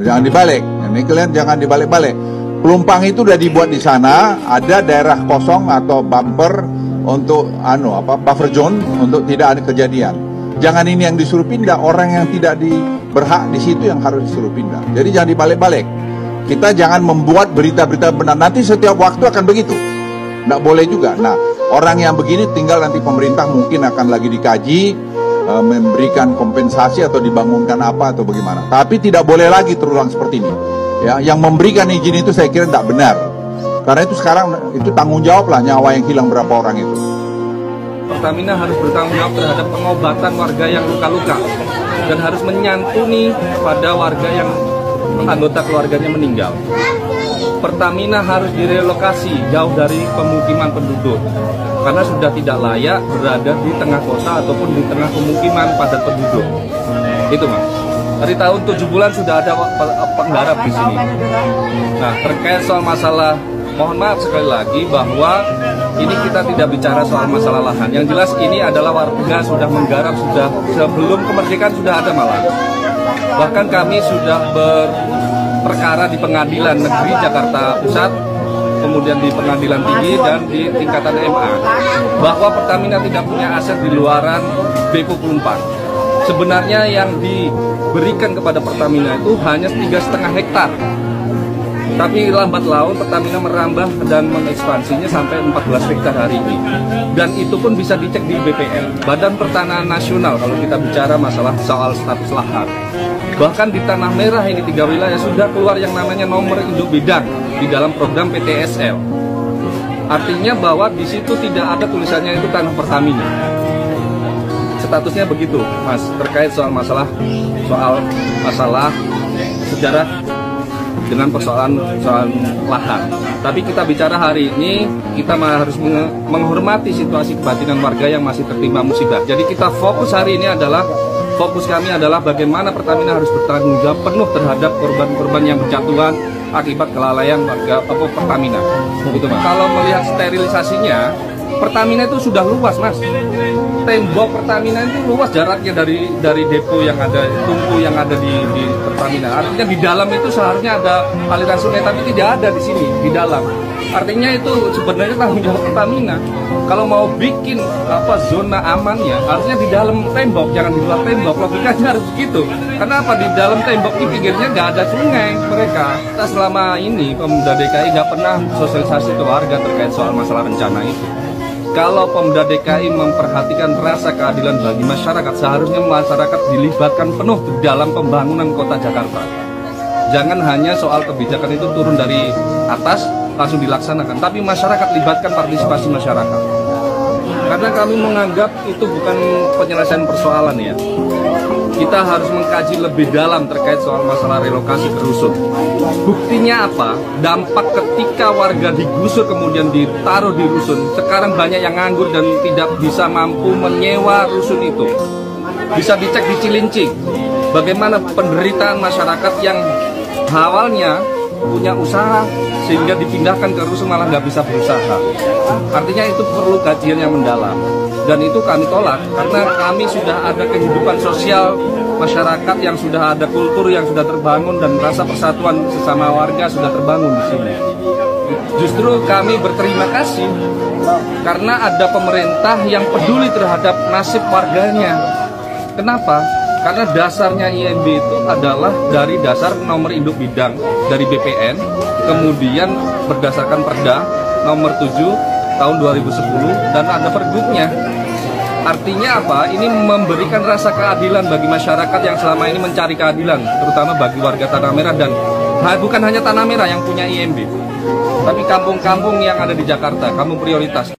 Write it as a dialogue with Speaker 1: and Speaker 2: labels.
Speaker 1: Jangan dibalik. Ini kalian jangan dibalik-balik. Pelumpang itu udah dibuat di sana, ada daerah kosong atau bumper untuk buffer zone untuk tidak ada kejadian. Jangan ini yang disuruh pindah, orang yang tidak berhak di situ yang harus disuruh pindah. Jadi jangan dibalik-balik. Kita jangan membuat berita-berita benar. Nanti setiap waktu akan begitu. Nggak boleh juga. Nah, orang yang begini tinggal nanti pemerintah mungkin akan lagi dikaji, memberikan kompensasi atau dibangunkan apa atau bagaimana. Tapi tidak boleh lagi terulang seperti ini. Ya, yang memberikan izin itu saya kira tidak benar. Karena itu sekarang itu tanggung jawab lah nyawa yang hilang berapa orang itu.
Speaker 2: Pertamina harus bertanggung jawab terhadap pengobatan warga yang luka-luka dan harus menyantuni pada warga yang anggota keluarganya meninggal. Pertamina harus direlokasi jauh dari pemukiman penduduk karena sudah tidak layak berada di tengah kota ataupun di tengah pemukiman padat penduduk. Itu Mas. Dari tahun 7 bulan sudah ada penggarap di sini. Nah, terkait soal masalah, mohon maaf sekali lagi bahwa ini kita tidak bicara soal masalah lahan. Yang jelas ini adalah warga sudah menggarap, sudah sebelum kemerdekaan sudah ada malah. Bahkan kami sudah berperkara di Pengadilan Negeri Jakarta Pusat, kemudian di Pengadilan Tinggi dan di tingkatan MA, bahwa Pertamina tidak punya aset di luaran Depo Pelumpang. Sebenarnya yang diberikan kepada Pertamina itu hanya 3,5 hektar. Tapi lambat laun Pertamina merambah dan mengekspansinya sampai 14 hektar hari ini. Dan itu pun bisa dicek di BPN, Badan Pertanahan Nasional, kalau kita bicara masalah soal status lahan. Bahkan di Tanah Merah ini 3 wilayah sudah keluar yang namanya nomor induk bidang di dalam program PTSL. Artinya bahwa di situ tidak ada tulisannya itu tanah Pertamina. Statusnya begitu, Mas, terkait soal masalah sejarah dengan persoalan lahan. Tapi kita bicara hari ini, kita harus menghormati situasi kebatinan warga yang masih tertimpa musibah. Jadi kita fokus hari ini fokus kami adalah bagaimana Pertamina harus bertanggung jawab penuh terhadap korban-korban yang berjatuhan akibat kelalaian warga Pertamina. Gitu, Mas. Kalau melihat sterilisasinya, Pertamina itu sudah luas, Mas. Tembok Pertamina itu luas jaraknya dari depo yang ada, tungku yang ada di Pertamina. Artinya di dalam itu seharusnya ada aliran sungai, tapi tidak ada di sini, di dalam. Artinya itu sebenarnya tanggung jawab Pertamina. Kalau mau bikin zona amannya, harusnya di dalam tembok, jangan di luar tembok. Logikanya harus begitu. Kenapa di dalam tembok di pinggirnya nggak ada sungai mereka? Kita selama ini Pemuda DKI nggak pernah sosialisasi ke warga terkait soal masalah rencana itu. Kalau Pemuda DKI memperhatikan rasa keadilan bagi masyarakat, seharusnya masyarakat dilibatkan penuh di dalam pembangunan kota Jakarta. Jangan hanya soal kebijakan itu turun dari atas langsung dilaksanakan, tapi masyarakat libatkan partisipasi masyarakat. Karena kami menganggap itu bukan penyelesaian persoalan ya. Kita harus mengkaji lebih dalam terkait soal masalah relokasi ke rusun. Buktinya apa? Dampak ketika warga digusur kemudian ditaruh di rusun. Sekarang banyak yang nganggur dan tidak bisa mampu menyewa rusun itu. Bisa dicek di Cilincing. Bagaimana penderitaan masyarakat yang awalnya punya usaha sehingga dipindahkan ke rusun malah nggak bisa berusaha. Artinya itu perlu kajian yang mendalam. Dan itu kami tolak karena kami sudah ada kehidupan sosial masyarakat yang sudah ada kultur yang sudah terbangun dan rasa persatuan sesama warga sudah terbangun di sini. Justru kami berterima kasih karena ada pemerintah yang peduli terhadap nasib warganya. Kenapa? Karena dasarnya IMB itu adalah dari dasar nomor induk bidang dari BPN, kemudian berdasarkan Perda nomor 7 tahun 2010 dan ada pergubnya. Artinya apa? Ini memberikan rasa keadilan bagi masyarakat yang selama ini mencari keadilan, terutama bagi warga Tanah Merah dan bukan hanya Tanah Merah yang punya IMB, tapi kampung-kampung yang ada di Jakarta, kampung prioritas.